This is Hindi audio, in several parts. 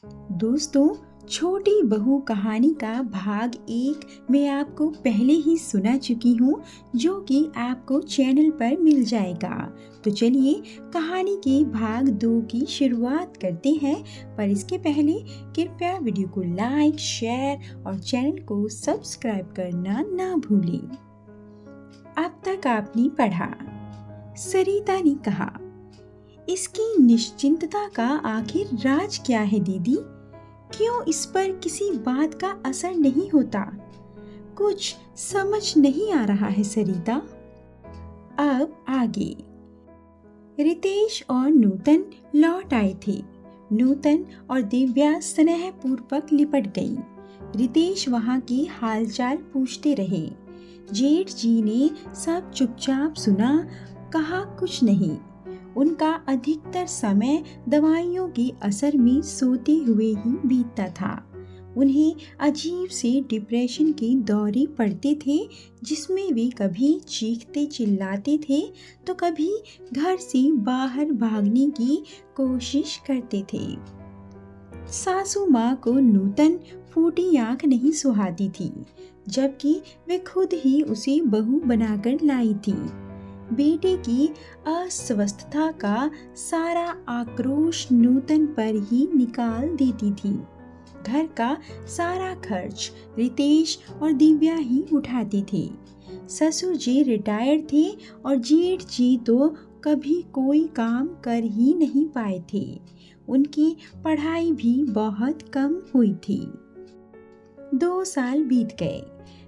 दोस्तों, छोटी बहू कहानी का भाग 1 मैं आपको पहले ही सुना चुकी हूँ, जो कि आपको चैनल पर मिल जाएगा। तो चलिए कहानी के भाग 2 की शुरुआत करते हैं। पर इसके पहले कृपया वीडियो को लाइक, शेयर और चैनल को सब्सक्राइब करना ना भूलें। अब तक आपने पढ़ा। सरिता ने कहा, इसकी निश्चिंतता का आखिर राज क्या है दीदी? क्यों इस पर किसी बात का असर नहीं होता? कुछ समझ नहीं आ रहा है सरिता। अब आगे। रितेश और नूतन लौट आए थे। नूतन और दिव्या स्नेहपूर्वक लिपट गई। रितेश वहां की हालचाल पूछते रहे। जेठ जी ने सब चुपचाप सुना, कहा कुछ नहीं। उनका अधिकतर समय दवाइयों के असर में सोते हुए ही बीतता था। उन्हें अजीब से डिप्रेशन के दौरे पड़ते थे, जिसमें वे कभी चीखते चिल्लाते थे तो कभी घर से बाहर भागने की कोशिश करते थे। सासू माँ को नूतन फूटी आंख नहीं सुहाती थी, जबकि वे खुद ही उसे बहू बनाकर लाई थी। बेटे की अस्वस्थता का सारा आक्रोश नूतन पर ही निकाल देती थी। घर का सारा खर्च रितेश और दिव्या ही उठाते थे। ससुर जी रिटायर्ड थे और जेठ जी तो कभी कोई काम कर ही नहीं पाए थे। उनकी पढ़ाई भी बहुत कम हुई थी। 2 साल बीत गए।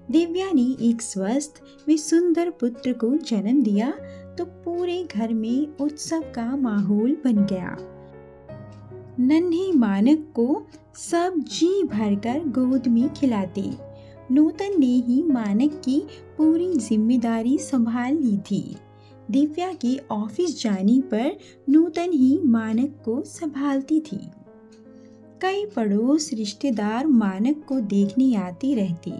दिव्या ने एक स्वस्थ व सुंदर पुत्र को जन्म दिया तो पूरे घर में उत्सव का माहौल बन गया। नन्हे मानक को सब जी भरकर गोद में खिलाते। नूतन ने ही मानक की पूरी जिम्मेदारी संभाल ली थी। दिव्या के ऑफिस जाने पर नूतन ही मानक को संभालती थी। कई पड़ोस रिश्तेदार मानक को देखने आते रहते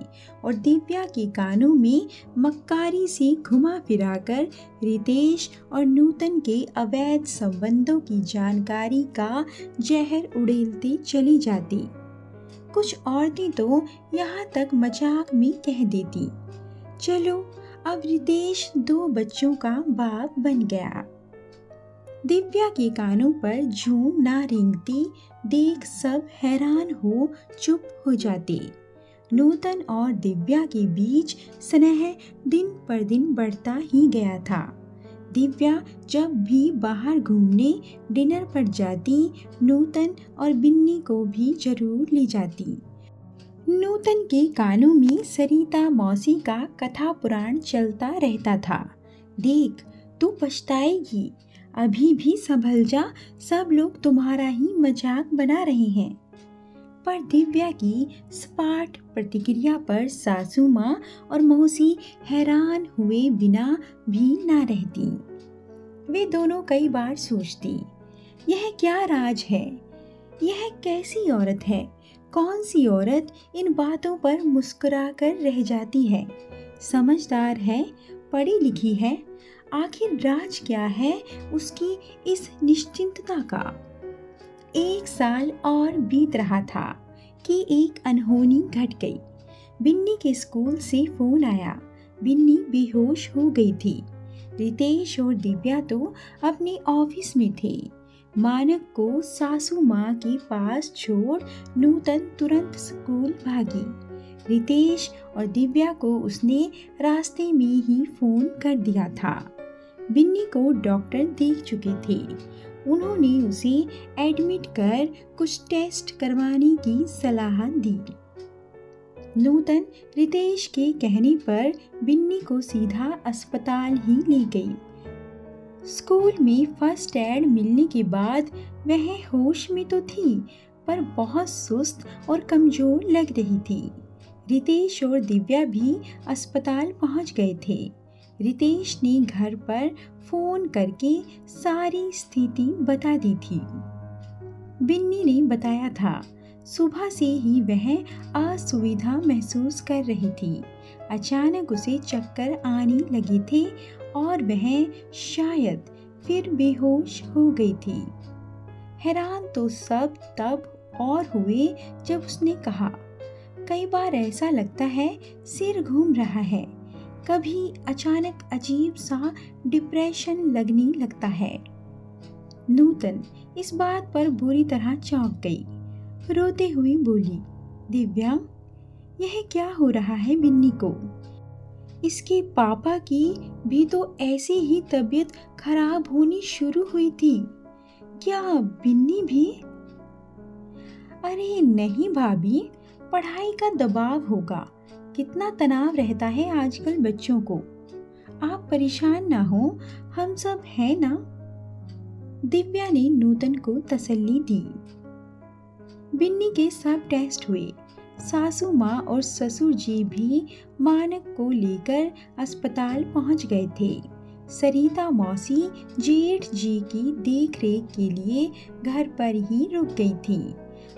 और दिव्या के कानों में मक्कारी से घुमा फिराकर रितेश और नूतन के अवैध संबंधों की जानकारी का जहर उड़ेलते चली जाती। कुछ औरतें तो यहाँ तक मजाक में कह देती, चलो अब रितेश 2 बच्चों का बाप बन गया। दिव्या के कानों पर जूं ना रेंगती देख सब हैरान हो चुप हो जाते। नूतन और दिव्या के बीच स्नेह दिन पर दिन बढ़ता ही गया था। दिव्या जब भी बाहर घूमने डिनर पर जाती, नूतन और बिन्नी को भी जरूर ले जाती। नूतन के कानों में सरिता मौसी का कथा पुराण चलता रहता था। देख, तू पछताएगी, अभी भी संभल जा, सब लोग तुम्हारा ही मजाक बना रहे हैं। पर दिव्या की सपाट प्रतिक्रिया पर सासू माँ और मौसी हैरान हुए बिना भी ना रहती। वे दोनों कई बार सोचती, यह क्या राज है? यह कैसी औरत है? कौन सी औरत इन बातों पर मुस्कुराकर रह जाती है? समझदार है, पढ़ी लिखी है, आखिर राज क्या है उसकी इस निश्चिंतता का? 1 साल और बीत रहा था कि एक अनहोनी घट गई। बिन्नी के स्कूल से फोन आया। बिन्नी बेहोश हो गई थी। रितेश और दिव्या तो अपने ऑफिस में थे। मानक को सासू माँ के पास छोड़ नूतन तुरंत स्कूल भागी। रितेश और दिव्या को उसने रास्ते में ही फोन कर दिया था। बिन्नी को डॉक्टर देख चुके थे। उन्होंने उसे एडमिट कर कुछ टेस्ट करवाने की सलाह दी। नूतन रितेश के कहने पर बिन्नी को सीधा अस्पताल ही ले गई। स्कूल में फर्स्ट एड मिलने के बाद वह होश में तो थी, पर बहुत सुस्त और कमजोर लग रही थी। रितेश और दिव्या भी अस्पताल पहुंच गए थे। रितेश ने घर पर फोन करके सारी स्थिति बता दी थी। बिन्नी ने बताया था, सुबह से ही वह असुविधा महसूस कर रही थी। अचानक उसे चक्कर आने लगे थे और वह शायद फिर बेहोश हो गई थी। हैरान तो सब तब और हुए जब उसने कहा, कई बार ऐसा लगता है सिर घूम रहा है, कभी अचानक अजीब सा डिप्रेशन लगने लगता है। नूतन इस बात पर बुरी तरह चौंक गई। रोते हुए बोली, दिव्या, यह क्या हो रहा है बिन्नी को? इसके पापा की भी तो ऐसे ही तबीयत खराब होनी शुरू हुई थी, क्या बिन्नी भी? अरे नहीं भाभी, पढ़ाई का दबाव होगा, कितना तनाव रहता है आजकल बच्चों को। आप परेशान ना हो, हम सब हैं ना। दिव्या ने नूतन को तसल्ली दी। बिन्नी के सब टेस्ट हुए। सासू माँ और ससुर जी भी मानक को लेकर अस्पताल पहुंच गए थे। सरिता मौसी जेठ जी की देखरेख के लिए घर पर ही रुक गई थी।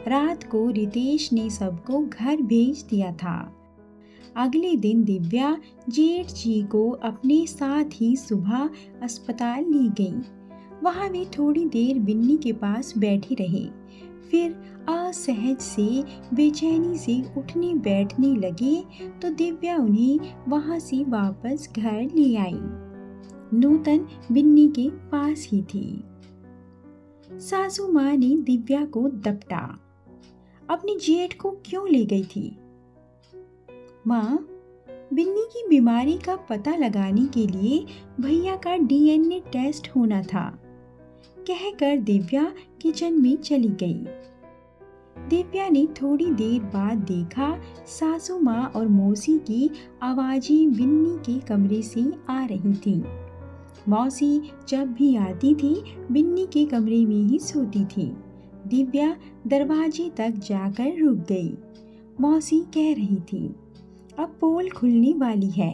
रात को रितेश ने सबको घर भेज दिया था। अगले दिन दिव्या जेठ जी को अपने साथ ही सुबह अस्पताल ली गई। वहाँ वे थोड़ी देर बिन्नी के पास बैठी रहे, फिर असहज से बेचैनी से उठने बैठने लगे तो दिव्या उन्हें वहाँ से वापस घर ले आई। नूतन बिन्नी के पास ही थी। सासू माँ ने दिव्या को दपटा। अपनी जेठ को क्यों ले गई थी? माँ, बिन्नी की बीमारी का पता लगाने के लिए भैया का डीएनए टेस्ट होना था, कहकर दिव्या किचन में चली गई। दिव्या ने थोड़ी देर बाद देखा सासू माँ और मौसी की आवाजें बिन्नी के कमरे से आ रही थीं। मौसी जब भी आती थी बिन्नी के कमरे में ही सोती थी। दिव्या दरवाजे तक जाकर रुक गई। मौसी कह रही थी, अब पोल खुलने वाली है,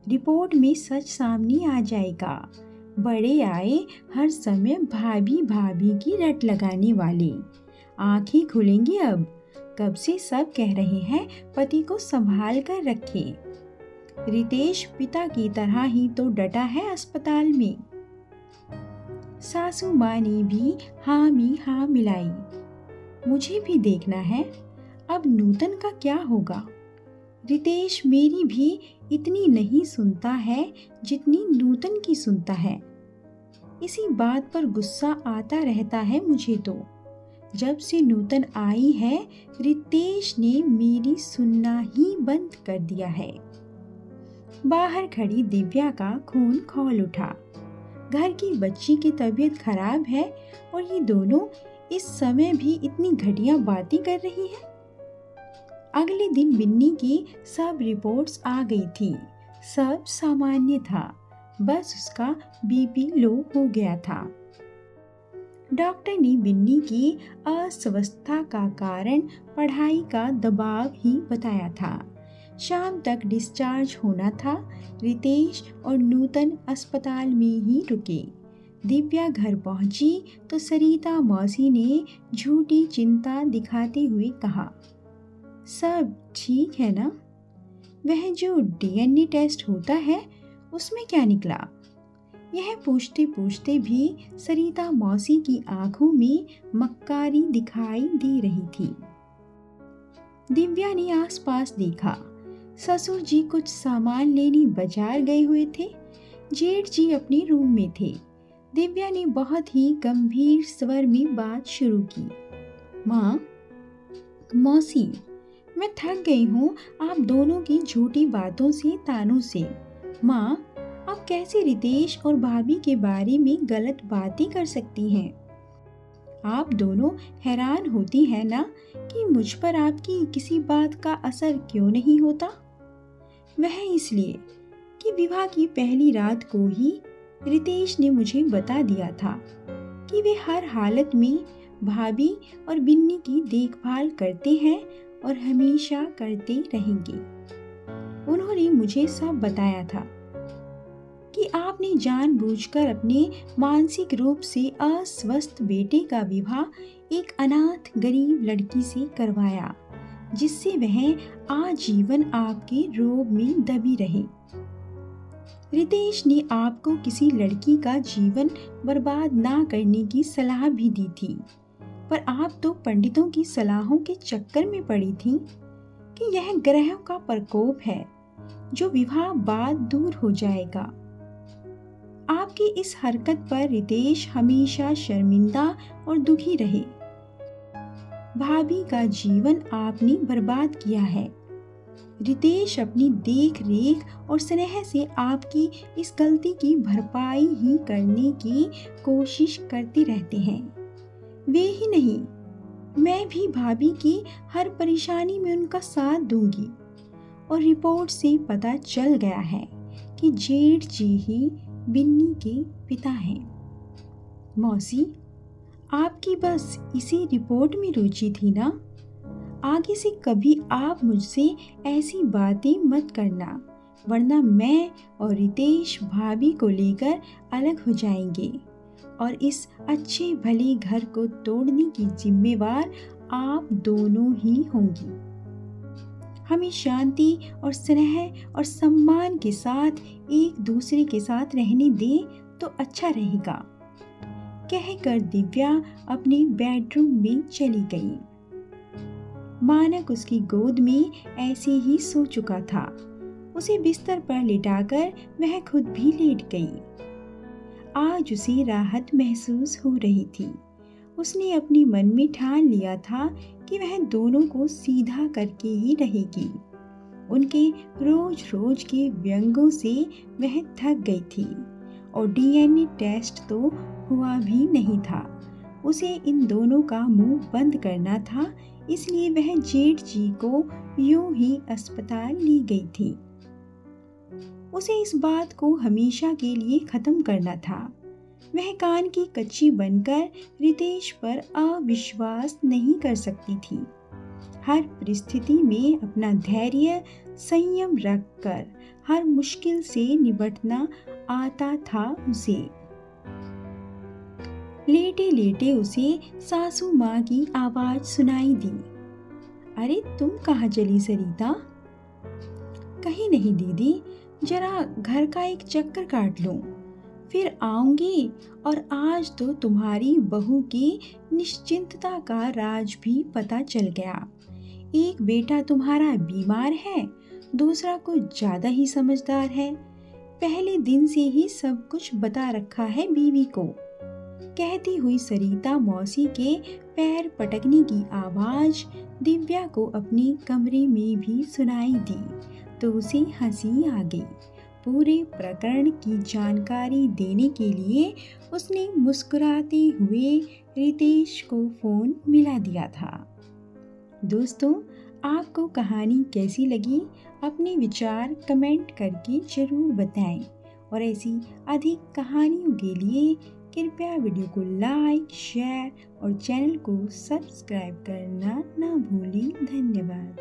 रिपोर्ट में सच सामने आ जाएगा। बड़े आए हर समय भाभी भाभी की रट लगाने वाले, आंखें खुलेंगी अब। कब से सब कह रहे हैं पति को संभाल कर रखे। रितेश पिता की तरह ही तो डटा है अस्पताल में। सासू माँ ने भी हाँ में हाँ मिलाई। मुझे भी देखना है, अब नूतन का क्या होगा। रितेश मेरी भी इतनी नहीं सुनता है जितनी नूतन की सुनता है। इसी बात पर गुस्सा आता रहता है मुझे तो। जब से नूतन आई है रितेश ने मेरी सुनना ही बंद कर दिया है। बाहर खड़ी दिव्या का खून खौल उठा। घर की बच्ची की तबीयत खराब है और ये दोनों इस समय भी इतनी घटिया बातें कर रही है। अगले दिन बिन्नी की सब रिपोर्ट्स आ गई थी। सब सामान्य था, बस उसका बीपी लो हो गया था। डॉक्टर ने बिन्नी की अस्वस्थता का कारण पढ़ाई का दबाव ही बताया था। शाम तक डिस्चार्ज होना था। रितेश और नूतन अस्पताल में ही रुके। दिव्या घर पहुंची तो सरिता मौसी ने झूठी चिंता दिखाते हुए कहा, सब ठीक है ना? वह जो डीएनए टेस्ट होता है उसमें क्या निकला? यह पूछते पूछते भी सरिता मौसी की आंखों में मक्कारी दिखाई दे रही थी। दिव्या ने आसपास देखा। ससुर जी कुछ सामान लेने बाजार गए हुए थे। जेठ जी अपने रूम में थे। दिव्या ने बहुत ही गंभीर स्वर में बात शुरू की। माँ, मौसी, मैं थक गई हूँ आप दोनों की झूठी बातों से, तानों से। माँ, आप कैसे रितेश और भाभी के बारे में गलत बातें कर सकती हैं? आप दोनों हैरान होती हैं ना कि मुझ पर आपकी किसी बात का असर क्यों नहीं होता? वह इसलिए कि विवाह की पहली रात को ही रितेश ने मुझे बता दिया था कि वे हर हालत में भाभी और बिन्नी की देखभाल करते हैं और हमेशा करते रहेंगे। उन्होंने मुझे सब बताया था कि आपने जानबूझकर अपने मानसिक रूप से अस्वस्थ बेटे का विवाह एक अनाथ गरीब लड़की से करवाया, जिससे वह आजीवन आपके रोग में दबी रहे। रितेश ने आपको किसी लड़की का जीवन बर्बाद ना करने की सलाह भी दी थी। पर आप तो पंडितों की सलाहों के चक्कर में पड़ी थी कि यह ग्रहों का प्रकोप है जो विवाह बाद दूर हो जाएगा। आपकी इस हरकत पर रितेश हमेशा शर्मिंदा और दुखी रहे। भाभी का जीवन आपने बर्बाद किया है। रितेश अपनी देख रेख और स्नेह से आपकी इस गलती की भरपाई ही करने की कोशिश करते रहते हैं। वे ही नहीं, मैं भी भाभी की हर परेशानी में उनका साथ दूंगी। और रिपोर्ट से पता चल गया है कि जेठ जी ही बिन्नी के पिता हैं। मौसी, आपकी बस इसी रिपोर्ट में रुचि थी ना? आगे से कभी आप मुझसे ऐसी बातें मत करना, वरना मैं और रितेश भाभी को लेकर अलग हो जाएंगे और इस अच्छे भले घर को तोड़ने की जिम्मेवार आप दोनों ही होंगी। हमें शांति और स्नेह और सम्मान के साथ एक दूसरे के साथ रहने दें तो अच्छा रहेगा, कहकर दिव्या अपने बेडरूम में चली गई। मानक उसकी गोद में ऐसे ही सो चुका था। उसे बिस्तर पर लिटाकर वह खुद भी लेट गई। आज उसे राहत महसूस हो रही थी। उसने अपने मन में ठान लिया था कि वह दोनों को सीधा करके ही रहेगी। उनके रोज रोज के व्यंगों से वह थक गई थी और डीएनए टेस्ट तो हुआ भी नहीं था। उसे इन दोनों का मुंह बंद करना था, इसलिए वह जेठ जी को यूं ही अस्पताल ली गई थी। उसे इस बात को हमेशा के लिए खत्म करना था। वह कान की कच्ची बनकर रितेश पर अविश्वास नहीं कर सकती थी। हर परिस्थिति में अपना धैर्य संयम रखकर हर मुश्किल से निपटना आता था उसे। लेटे लेटे उसे सासू माँ की आवाज सुनाई दी। अरे तुम कहाँ चली सरिता? कहीं नहीं दीदी, जरा घर का एक चक्कर काट लूं, फिर आऊंगी। और आज तो तुम्हारी बहू की निश्चिंतता का राज भी पता चल गया। एक बेटा तुम्हारा बीमार है, दूसरा कुछ ज्यादा ही समझदार है। पहले दिन से ही सब कुछ बता रखा है बीवी को। कहती हुई सरिता मौसी के पैर पटकने की आवाज दिव्या को अपने कमरे में भी सुनाई दी तो उसे हंसी आ गई। पूरे प्रकरण की जानकारी देने के लिए उसने मुस्कुराते हुए रितेश को फोन मिला दिया था। दोस्तों, आपको कहानी कैसी लगी? अपने विचार कमेंट करके जरूर बताएं और ऐसी अधिक कहानियों के लिए कृपया वीडियो को लाइक, शेयर और चैनल को सब्सक्राइब करना ना भूलें। धन्यवाद।